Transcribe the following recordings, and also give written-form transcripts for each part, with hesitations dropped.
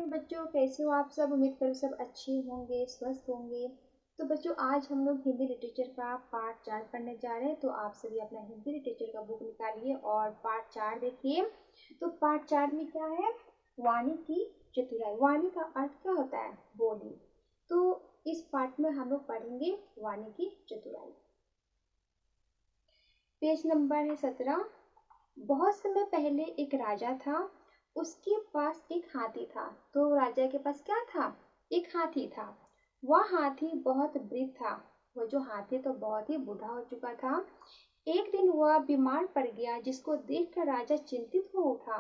बच्चों, कैसे हो आप सब? उम्मीद करो सब अच्छे होंगे, स्वस्थ होंगे। तो बच्चों, आज हम लोग हिंदी लिटरेचर का पार्ट 4 पढ़ने जा रहे हैं। तो आप सभी अपना हिंदी लिटरेचर का बुक निकालिए और पार्ट 4 देखिए। तो पार्ट 4 में क्या है? वाणी की चतुराई। वाणी का अर्थ क्या होता है? बोली। तो इस पार्ट में हम लोग पढ़ेंगे वाणी की चतुराई। पेज नंबर है 17। बहुत समय पहले एक राजा था। उसके पास एक हाथी था। तो राजा के पास क्या था? एक हाथी था। वह हाथी बहुत वृद्ध था। वह जो हाथी तो बहुत ही बूढ़ा हो चुका था। एक दिन वह बीमार पड़ गया, जिसको देखकर राजा चिंतित हो उठा।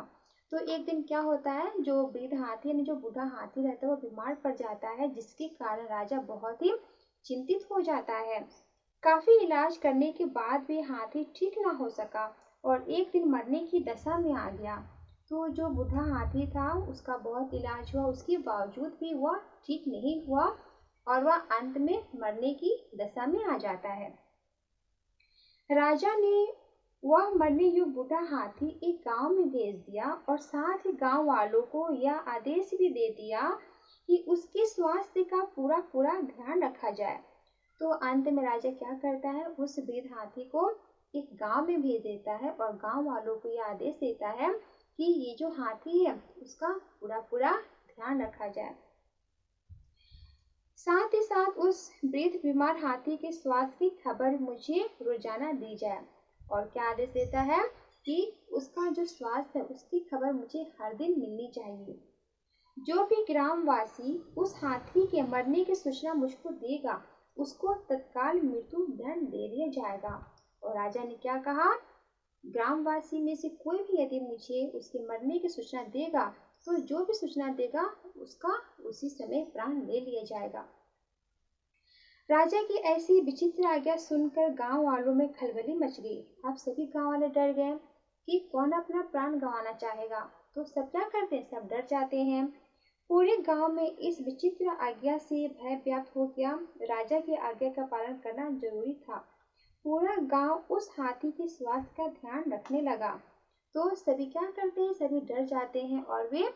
तो एक दिन क्या होता है, जो वृद्ध हाथी यानी जो बूढ़ा हाथी रहता है वो बीमार पड़ जाता है, जिसके कारण राजा बहुत ही चिंतित हो जाता है। काफी इलाज करने के बाद भी हाथी ठीक ना हो सका और एक दिन मरने की दशा में आ गया। तो जो बूढ़ा हाथी था उसका बहुत इलाज हुआ, उसके बावजूद भी वह ठीक नहीं हुआ और वह अंत में मरने की दशा में आ जाता है। राजा ने वह मरने योग्य बूढ़ा हाथी एक गांव में भेज दिया और साथ ही गांव वालों को यह आदेश भी दे दिया कि उसके स्वास्थ्य का पूरा ध्यान रखा जाए। तो अंत में राजा क्या करता है, उस वृद्ध हाथी को एक गांव में भेज देता है और गांव वालों को यह आदेश देता है कि ये जो हाथी है उसका पूरा ध्यान रखा जाए। साथ ही साथ उस वृद्ध बीमार हाथी के स्वास्थ्य की खबर मुझे रोजाना दी जाए। और क्या आदेश देता है कि उसका जो स्वास्थ्य है उसकी खबर मुझे हर दिन मिलनी चाहिए। जो भी ग्रामवासी उस हाथी के मरने की सूचना मुझको देगा, उसको तत्काल मृत्यु दंड दे दिया जाएगा। और राजा ने क्या कहा, ग्रामवासी में से कोई भी यदि मुझे उसके मरने की सूचना देगा, तो जो भी सूचना देगा उसका उसी समय प्राण ले लिया जाएगा। राजा की ऐसी विचित्र आज्ञा सुनकर गांव वालों में खलबली मच गई। अब सभी गांव वाले डर गए कि कौन अपना प्राण गंवाना चाहेगा। तो सब क्या करते हैं, सब डर जाते हैं। पूरे गांव में इस विचित्र आज्ञा से भय व्याप्त हो गया। राजा की आज्ञा का पालन करना जरूरी था। पूरा गांव उस हाथी के स्वास्थ्य का ध्यान रखने लगा। तो सभी क्या करते हैं, सभी डर जाते हैं और वे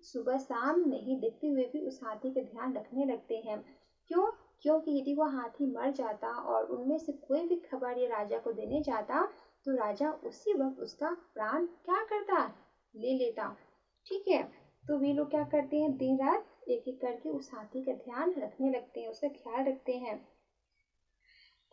सुबह शाम नहीं देखते हुए भी उस हाथी का ध्यान रखने लगते हैं। क्यों? क्योंकि यदि वह हाथी मर जाता और उनमें से कोई भी खबर ये राजा को देने जाता, तो राजा उसी वक्त उसका प्राण क्या करता, ले लेता। ठीक है। तो वे लोग क्या करते हैं, दिन रात एक एक करके उस हाथी का ध्यान रखने लगते हैं, उसका ख्याल रखते हैं।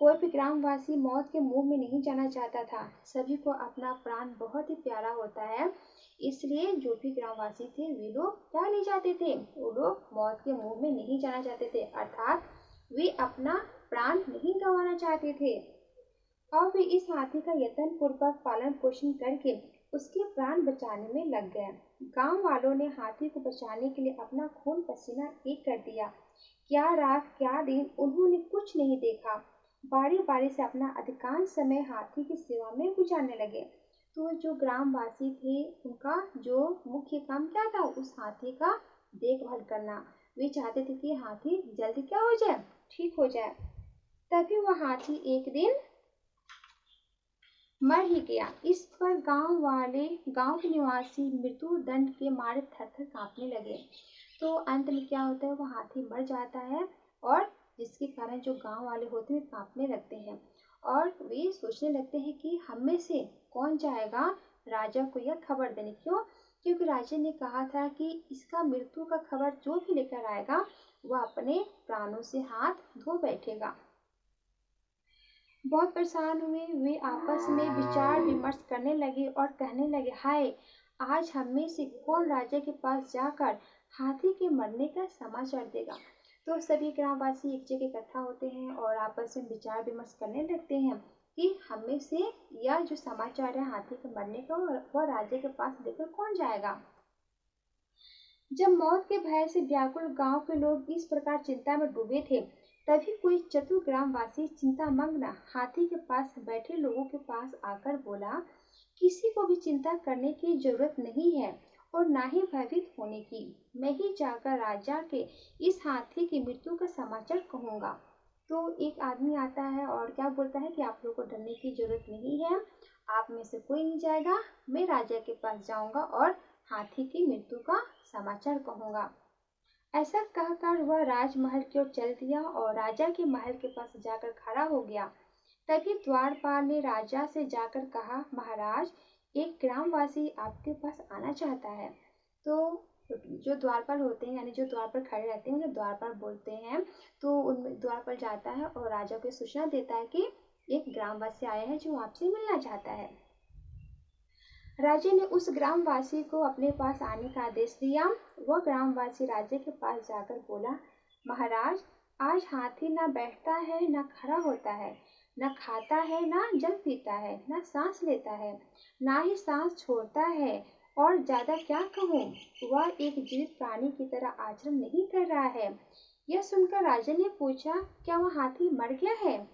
कोई भी ग्रामवासी मौत के मुंह में नहीं जाना चाहता था। सभी को अपना प्राण बहुत ही प्यारा होता है, इसलिए जो भी ग्रामवासी थे वे लोग क्या नहीं चाहते थे, वो लोग मौत के मुंह में नहीं जाना चाहते थे, अर्थात वे अपना प्राण नहीं गंवाना चाहते थे। और वे इस हाथी का यत्न पूर्वक पालन पोषण करके उसके प्राण बचाने में लग गए। गांव वालों ने हाथी को बचाने के लिए अपना खून पसीना एक कर दिया। क्या रात क्या दिन उन्होंने कुछ नहीं देखा। बारी बारी से अपना अधिकांश समय हाथी की सेवा में गुजारने लगे। तो जो ग्रामवासी थे उनका जो मुख्य काम क्या था, उस हाथी का देखभाल करना। वे चाहते थे कि हाथी जल्दी क्या हो जाए, ठीक हो जाए। तभी वह हाथी एक दिन मर ही गया। इस पर गांव के निवासी मृत्यु दंड के मारे थर-थर कांपने लगे। तो अंत में क्या होता है, वो हाथी मर जाता है और जिसके कारण जो गांव वाले होते हैं कांपने लगते हैं और वे सोचने लगते हैं कि हम में से कौन जाएगा राजा को यह खबर देने। क्यों? क्योंकि राजा ने कहा था कि इसका मृत्यु का खबर जो भी लेकर आएगा वह अपने प्राणों से हाथ धो बैठेगा। बहुत परेशान हुए वे, आपस में विचार विमर्श करने लगे और कहने लगे, हाय, आज हम में से कौन राजा के पास जाकर हाथी के मरने का समाचार देगा। तो सभी ग्रामवासी एक जगह इकट्ठा होते हैं और आपस में विचार विमर्श करने लगते हैं कि हम में से यह जो समाचार है हाथी के मरने का, वह राजा के पास लेकर कौन जाएगा। जब मौत के भय से व्याकुल गांव के लोग इस प्रकार चिंता में डूबे थे, तभी कोई चतुर ग्रामवासी चिंतामग्न हाथी के पास बैठे लोगों के पास आकर बोला, किसी को भी चिंता करने की जरूरत नहीं है और ना ही भयभीत होने की। मैं ही जाकर राजा के इस हाथी की मृत्यु का समाचार कहूंगा। तो एक आदमी आता है और क्या बोलता है कि आप लोगों को डरने की जरूरत नहीं है, आप में से कोई नहीं जाएगा, मैं राजा के पास जाऊंगा और हाथी की मृत्यु का समाचार कहूँगा। ऐसा कहकर वह राजमहल की ओर चल दिया और राजा के महल के पास जाकर खड़ा हो गया। तभी द्वारपाल ने राजा से जाकर कहा, महाराज, एक ग्रामवासी आपके पास आना चाहता है। तो जो द्वारपाल होते हैं, यानी जो द्वार पर खड़े रहते हैं, उन्हें द्वारपाल बोलते हैं। तो उनमें द्वारपाल जाता है और राजा को सूचना देता है कि एक ग्रामवासी आया है जो आपसे मिलना चाहता है। राजा ने उस ग्रामवासी को अपने पास आने का आदेश दिया। वह ग्रामवासी राजा के पास जाकर बोला, महाराज, आज हाथी न बैठता है, न खड़ा होता है, न खाता है, न जल पीता है, न सांस लेता है, न ही सांस छोड़ता है, और ज्यादा क्या कहूँ, वह एक जीवित प्राणी की तरह आचरण नहीं कर रहा है। यह सुनकर राजा ने पूछा, क्या वह हाथी मर गया है?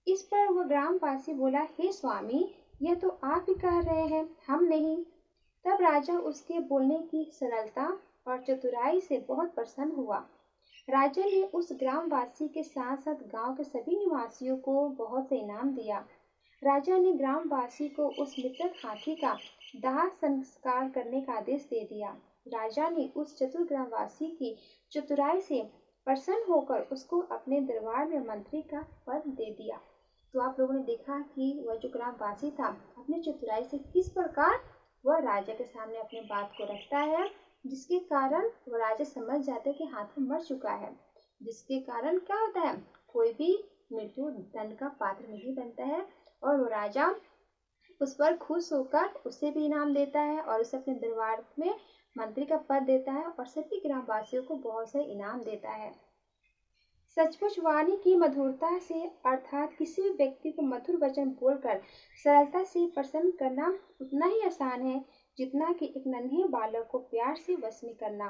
इस पर वह ग्रामवासी बोला, हे स्वामी, यह तो आप ही कह रहे हैं, हम नहीं। तब राजा उसके बोलने की सरलता और चतुराई से बहुत प्रसन्न हुआ। राजा ने उस ग्रामवासी के साथ साथ गांव के सभी निवासियों को बहुत से इनाम दिया। राजा ने ग्रामवासी को उस मृतक हाथी का दाह संस्कार करने का आदेश दे दिया। राजा ने उस चतुर ग्रामवासी की चतुराई से प्रसन्न होकर उसको अपने दरबार में मंत्री का पद दे दिया। तो आप लोगों ने देखा कि वह जो ग्रामवासी था, अपनी चतुराई से किस प्रकार वह राजा के सामने अपनी बात को रखता है, जिसके कारण वह राजा समझ जाते कि हाथी मर चुका है। जिसके कारण क्या होता है, कोई भी मृत्यु दंड का पात्र नहीं बनता है, और वो राजा उस पर खुश होकर उसे भी इनाम देता है और उसे अपने दरबार में मंत्री का पद देता है और सभी ग्रामवासियों को बहुत से इनाम देता है। सचमुच वाणी की मधुरता से, अर्थात किसी भी व्यक्ति को मधुर वचन बोलकर सरलता से प्रसन्न करना उतना ही आसान है जितना कि एक नन्हे बालक को प्यार से वश में करना।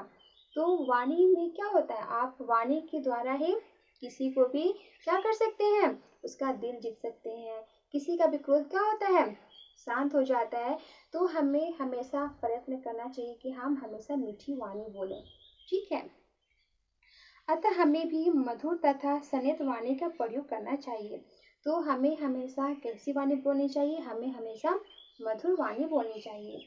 तो वाणी में क्या होता है, आप वाणी के द्वारा ही किसी को भी क्या कर सकते हैं, उसका दिल जीत सकते हैं। किसी का भी क्रोध क्या होता है, शांत हो जाता है। तो हमें हमेशा प्रयत्न करना चाहिए कि हम हमेशा मीठी वाणी बोलें, ठीक है। अतः हमें भी मधुर तथा सनित वाणी का प्रयोग करना चाहिए। तो हमें हमेशा कैसी वाणी बोलनी चाहिए, हमें हमेशा मधुर वाणी बोलनी चाहिए।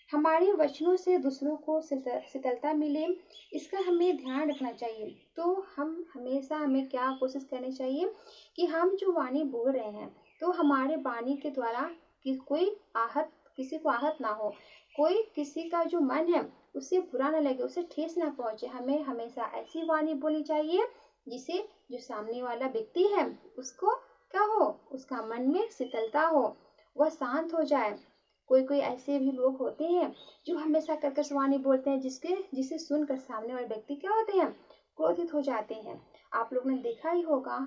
हमारे वचनों से दूसरों को शीतलता मिले, इसका हमें ध्यान रखना चाहिए। तो हमें क्या कोशिश करनी चाहिए कि हम जो वाणी बोल रहे हैं, तो हमारे वाणी के द्वारा किसी को आहत ना हो, कोई किसी का जो मन है उसे बुरा ना लगे, उसे ठेस ना पहुंचे। हमें हमेशा ऐसी वाणी बोलनी चाहिए जिसे जो सामने वाला व्यक्ति है उसको क्या हो, उसका मन में शीतलता हो, वह शांत हो जाए। कोई ऐसे भी लोग होते हैं जो हमेशा कर्कश वाणी बोलते हैं, जिसे सुनकर सामने वाले व्यक्ति क्या होते हैं, क्रोधित हो जाते हैं। आप लोगों ने देखा ही होगा,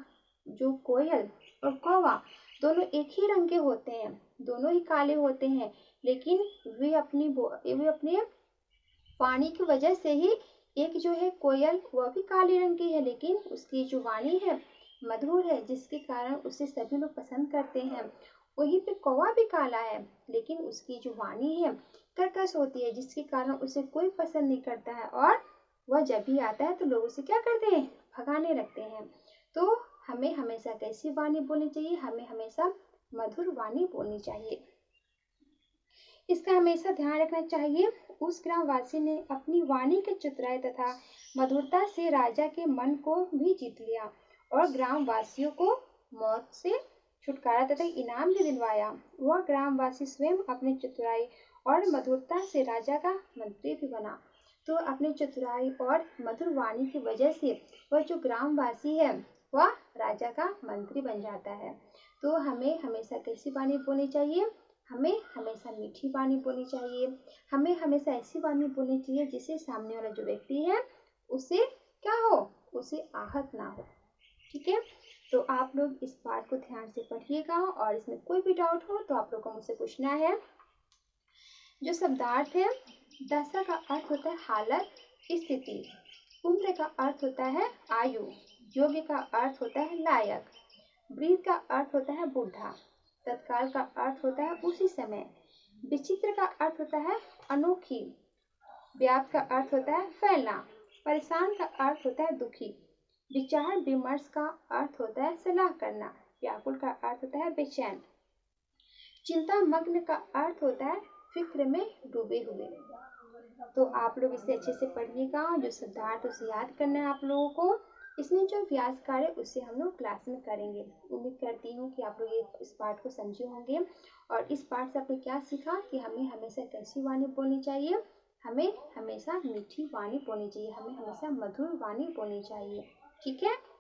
जो कोयल और कौवा दोनों एक ही रंग के होते हैं, दोनों ही काले होते हैं, लेकिन वे अपने वाणी की वजह से ही, एक जो है कोयल वह भी काले रंग की है, लेकिन उसकी जो वाणी है मधुर है, जिसके कारण उसे सभी लोग पसंद करते हैं। वहीं पे कौवा भी काला है, लेकिन उसकी जो वाणी है कर्कश होती है, जिसके कारण उसे कोई पसंद नहीं करता है, और वह जब भी आता है तो लोग उसे क्या करते हैं, भगाने लगते हैं। तो हमें हमेशा कैसी वाणी बोलनी चाहिए, हमें हमेशा मधुर वाणी बोलनी चाहिए। इसका हमेशा ध्यान रखना चाहिए। उस ग्रामवासी ने अपनी वाणी के चतुराई तथा मधुरता से राजा के मन को भी जीत लिया और ग्रामवासियों को मौत से छुटकारा तथा इनाम भी दिलवाया। वह ग्रामवासी स्वयं अपनी चतुराई और मधुरता से राजा का मंत्री भी बना। तो अपनी चतुराई और मधुर वाणी की वजह से वह जो ग्रामवासी है वह राजा का मंत्री बन जाता है। तो हमें हमेशा कैसी वाणी बोलनी चाहिए, हमें हमेशा मीठी वाणी बोलनी चाहिए। हमें हमेशा ऐसी वाणी बोलनी चाहिए जिससे सामने वाला जो व्यक्ति है उसे क्या हो, उसे आहत ना हो, ठीक है। तो आप लोग इस बात को ध्यान से पढ़िएगा, और इसमें कोई भी डाउट हो तो आप लोग को मुझसे पूछना है। जो शब्दार्थ है, दशा का अर्थ होता है हालत, स्थिति। उम्र का अर्थ होता है आयु। योग्य का अर्थ होता है लायक। वृद्ध का अर्थ होता है बूढ़ा। तत्काल का अर्थ होता है उसी समय। विचित्र का अर्थ होता है अनोखी। व्याप्त का अर्थ होता है फैलना। परेशान का अर्थ होता है दुखी। विचार विमर्श का अर्थ होता है सलाह करना। व्याकुल का अर्थ होता है बेचैन। चिंता मग्न का अर्थ होता है फिक्र में डूबे हुए। तो आप लोग इसे अच्छे से पढ़िएगा। जो शब्दार्थ उसे याद करना है आप लोगों को। इसमें जो व्यास कार्य उसे हम लोग क्लास में करेंगे। उम्मीद करती हूँ कि आप लोग इस पाठ को समझे होंगे और इस पाठ से आपने क्या सीखा कि हमें हमेशा कैसी वाणी बोलनी चाहिए, हमें हमेशा मीठी वाणी बोलनी चाहिए, हमें हमेशा मधुर वाणी बोलनी चाहिए। ठीक है।